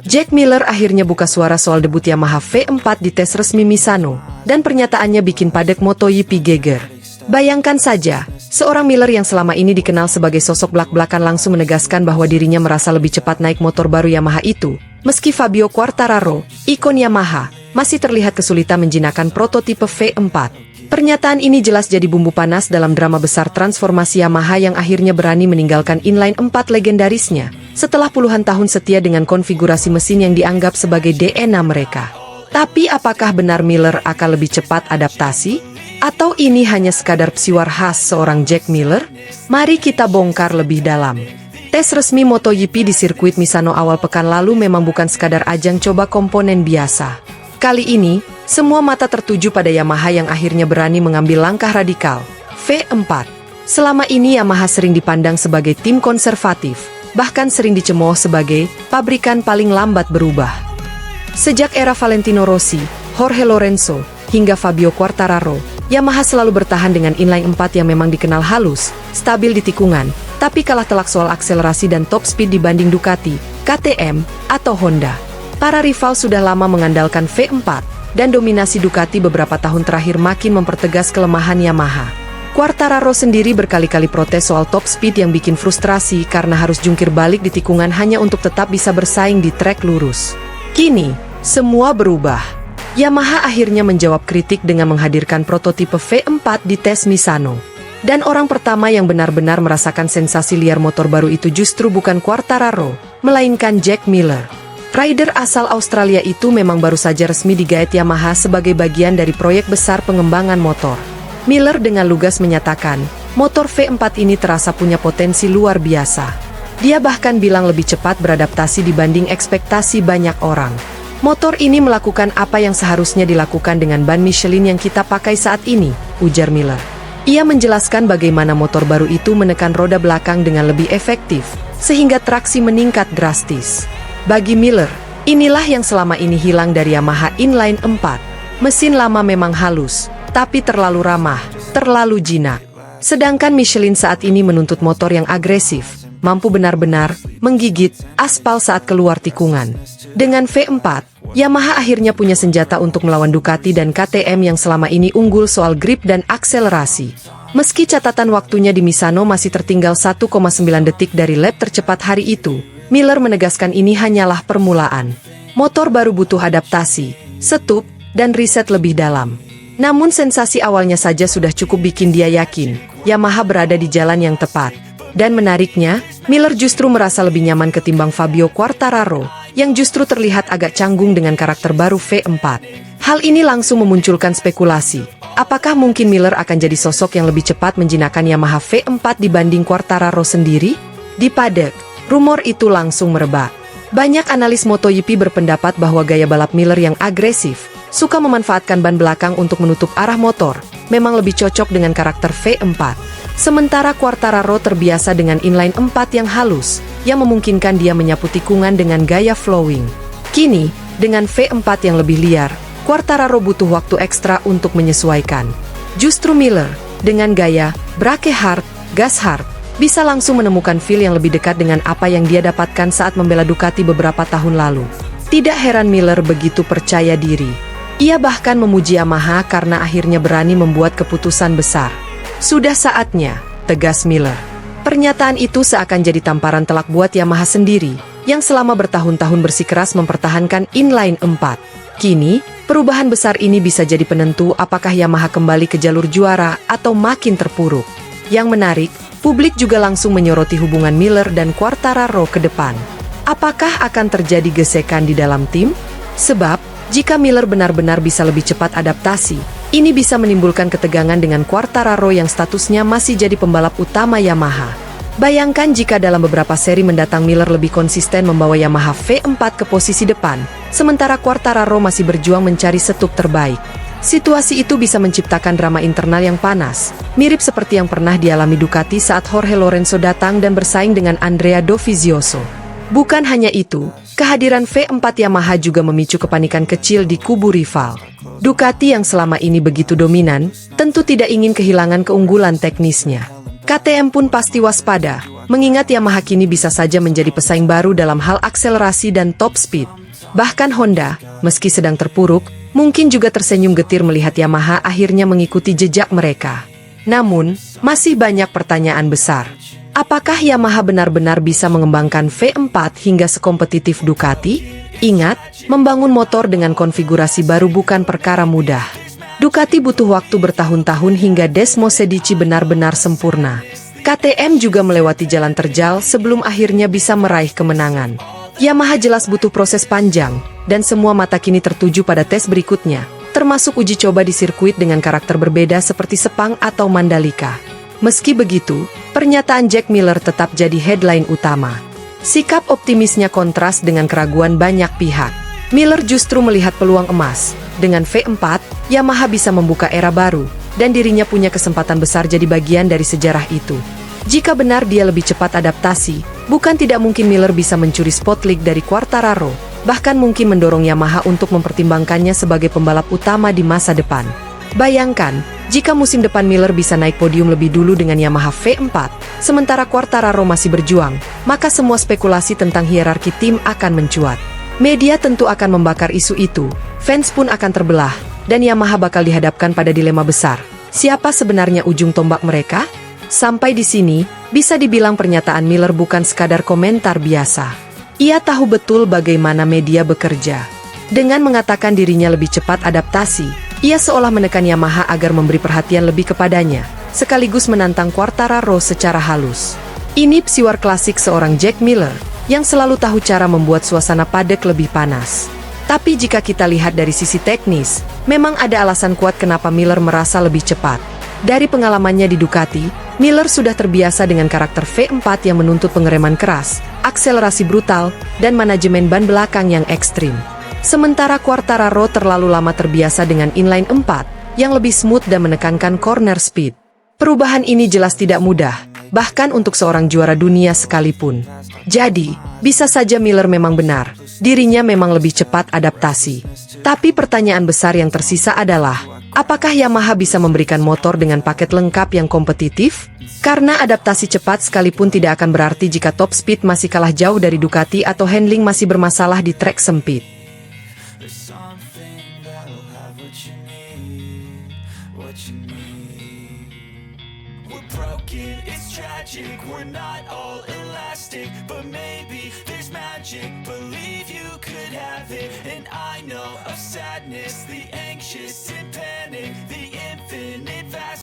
Jack Miller akhirnya buka suara soal debut Yamaha V4 di tes resmi Misano, dan pernyataannya bikin padek MotoGP geger. Bayangkan saja, seorang Miller yang selama ini dikenal sebagai sosok blak-blakan langsung menegaskan bahwa dirinya merasa lebih cepat naik motor baru Yamaha itu, meski Fabio Quartararo, ikon Yamaha, masih terlihat kesulitan menjinakkan prototipe V4. Pernyataan ini jelas jadi bumbu panas dalam drama besar transformasi Yamaha yang akhirnya berani meninggalkan inline 4 legendarisnya, setelah puluhan tahun setia dengan konfigurasi mesin yang dianggap sebagai DNA mereka. Tapi apakah benar Miller akan lebih cepat adaptasi? Atau ini hanya sekadar psiwar khas seorang Jack Miller? Mari kita bongkar lebih dalam. Tes resmi MotoGP di sirkuit Misano awal pekan lalu memang bukan sekadar ajang coba komponen biasa. Kali ini, semua mata tertuju pada Yamaha yang akhirnya berani mengambil langkah radikal, V4. Selama ini Yamaha sering dipandang sebagai tim konservatif, bahkan sering dicemooh sebagai pabrikan paling lambat berubah. Sejak era Valentino Rossi, Jorge Lorenzo, hingga Fabio Quartararo, Yamaha selalu bertahan dengan inline 4 yang memang dikenal halus, stabil di tikungan, tapi kalah telak soal akselerasi dan top speed dibanding Ducati, KTM, atau Honda. Para rival sudah lama mengandalkan V4, dan dominasi Ducati beberapa tahun terakhir makin mempertegas kelemahan Yamaha. Quartararo sendiri berkali-kali protes soal top speed yang bikin frustrasi karena harus jungkir balik di tikungan hanya untuk tetap bisa bersaing di trek lurus. Kini, semua berubah. Yamaha akhirnya menjawab kritik dengan menghadirkan prototipe V4 di tes Misano. Dan orang pertama yang benar-benar merasakan sensasi liar motor baru itu justru bukan Quartararo, melainkan Jack Miller. Rider asal Australia itu memang baru saja resmi digaet Yamaha sebagai bagian dari proyek besar pengembangan motor. Miller dengan lugas menyatakan, motor V4 ini terasa punya potensi luar biasa. Dia bahkan bilang lebih cepat beradaptasi dibanding ekspektasi banyak orang. Motor ini melakukan apa yang seharusnya dilakukan dengan ban Michelin yang kita pakai saat ini, ujar Miller. Ia menjelaskan bagaimana motor baru itu menekan roda belakang dengan lebih efektif, sehingga traksi meningkat drastis. Bagi Miller, inilah yang selama ini hilang dari Yamaha inline 4. Mesin lama memang halus, tapi terlalu ramah, terlalu jinak. Sedangkan Michelin saat ini menuntut motor yang agresif, mampu benar-benar menggigit aspal saat keluar tikungan. Dengan V4, Yamaha akhirnya punya senjata untuk melawan Ducati dan KTM yang selama ini unggul soal grip dan akselerasi. Meski catatan waktunya di Misano masih tertinggal 1,9 detik dari lap tercepat hari itu, Miller menegaskan ini hanyalah permulaan. Motor baru butuh adaptasi, setup, dan riset lebih dalam. Namun sensasi awalnya saja sudah cukup bikin dia yakin, Yamaha berada di jalan yang tepat. Dan menariknya, Miller justru merasa lebih nyaman ketimbang Fabio Quartararo, yang justru terlihat agak canggung dengan karakter baru V4. Hal ini langsung memunculkan spekulasi. Apakah mungkin Miller akan jadi sosok yang lebih cepat menjinakkan Yamaha V4 dibanding Quartararo sendiri? Di paddock, rumor itu langsung merebak. Banyak analis MotoGP berpendapat bahwa gaya balap Miller yang agresif, suka memanfaatkan ban belakang untuk menutup arah motor, memang lebih cocok dengan karakter V4. Sementara Quartararo terbiasa dengan inline 4 yang halus, yang memungkinkan dia menyapu tikungan dengan gaya flowing. Kini, dengan V4 yang lebih liar, Quartararo butuh waktu ekstra untuk menyesuaikan. Justru Miller, dengan gaya brake hard, gas hard, bisa langsung menemukan feel yang lebih dekat dengan apa yang dia dapatkan saat membela Ducati beberapa tahun lalu. Tidak heran Miller begitu percaya diri. Ia bahkan memuji Yamaha karena akhirnya berani membuat keputusan besar. Sudah saatnya, tegas Miller. Pernyataan itu seakan jadi tamparan telak buat Yamaha sendiri, yang selama bertahun-tahun bersikeras mempertahankan inline 4. Kini, perubahan besar ini bisa jadi penentu apakah Yamaha kembali ke jalur juara atau makin terpuruk. Yang menarik, publik juga langsung menyoroti hubungan Miller dan Quartararo ke depan. Apakah akan terjadi gesekan di dalam tim? Sebab, jika Miller benar-benar bisa lebih cepat adaptasi, ini bisa menimbulkan ketegangan dengan Quartararo yang statusnya masih jadi pembalap utama Yamaha. Bayangkan jika dalam beberapa seri mendatang Miller lebih konsisten membawa Yamaha V4 ke posisi depan, sementara Quartararo masih berjuang mencari setup terbaik. Situasi itu bisa menciptakan drama internal yang panas, mirip seperti yang pernah dialami Ducati saat Jorge Lorenzo datang dan bersaing dengan Andrea Dovizioso. Bukan hanya itu, kehadiran V4 Yamaha juga memicu kepanikan kecil di kubu rival. Ducati yang selama ini begitu dominan, tentu tidak ingin kehilangan keunggulan teknisnya. KTM pun pasti waspada, mengingat Yamaha kini bisa saja menjadi pesaing baru dalam hal akselerasi dan top speed. Bahkan Honda, meski sedang terpuruk, mungkin juga tersenyum getir melihat Yamaha akhirnya mengikuti jejak mereka. Namun, masih banyak pertanyaan besar. Apakah Yamaha benar-benar bisa mengembangkan V4 hingga sekompetitif Ducati? Ingat, membangun motor dengan konfigurasi baru bukan perkara mudah. Ducati butuh waktu bertahun-tahun hingga Desmo Sedici benar-benar sempurna. KTM juga melewati jalan terjal sebelum akhirnya bisa meraih kemenangan. Yamaha jelas butuh proses panjang, dan semua mata kini tertuju pada tes berikutnya, termasuk uji coba di sirkuit dengan karakter berbeda seperti Sepang atau Mandalika. Meski begitu, pernyataan Jack Miller tetap jadi headline utama. Sikap optimisnya kontras dengan keraguan banyak pihak. Miller justru melihat peluang emas. Dengan V4, Yamaha bisa membuka era baru, dan dirinya punya kesempatan besar jadi bagian dari sejarah itu. Jika benar dia lebih cepat adaptasi, bukan tidak mungkin Miller bisa mencuri spot league dari Quartararo, bahkan mungkin mendorong Yamaha untuk mempertimbangkannya sebagai pembalap utama di masa depan. Bayangkan, jika musim depan Miller bisa naik podium lebih dulu dengan Yamaha V4, sementara Quartararo masih berjuang, maka semua spekulasi tentang hierarki tim akan mencuat. Media tentu akan membakar isu itu, fans pun akan terbelah, dan Yamaha bakal dihadapkan pada dilema besar. Siapa sebenarnya ujung tombak mereka? Sampai di sini, bisa dibilang pernyataan Miller bukan sekadar komentar biasa. Ia tahu betul bagaimana media bekerja. Dengan mengatakan dirinya lebih cepat adaptasi, ia seolah menekan Yamaha agar memberi perhatian lebih kepadanya, sekaligus menantang Quartararo secara halus. Ini psiwar klasik seorang Jack Miller, yang selalu tahu cara membuat suasana padek lebih panas. Tapi jika kita lihat dari sisi teknis, memang ada alasan kuat kenapa Miller merasa lebih cepat. Dari pengalamannya di Ducati, Miller sudah terbiasa dengan karakter V4 yang menuntut pengereman keras, akselerasi brutal, dan manajemen ban belakang yang ekstrim. Sementara Quartararo terlalu lama terbiasa dengan inline 4, yang lebih smooth dan menekankan corner speed. Perubahan ini jelas tidak mudah, bahkan untuk seorang juara dunia sekalipun. Jadi, bisa saja Miller memang benar, dirinya memang lebih cepat adaptasi. Tapi pertanyaan besar yang tersisa adalah, apakah Yamaha bisa memberikan motor dengan paket lengkap yang kompetitif? Karena adaptasi cepat sekalipun tidak akan berarti jika top speed masih kalah jauh dari Ducati atau handling masih bermasalah di trek sempit. It's tragic, we're not all elastic, but maybe there's magic. Believe you could have it, and I know of sadness, the anxious and panic, the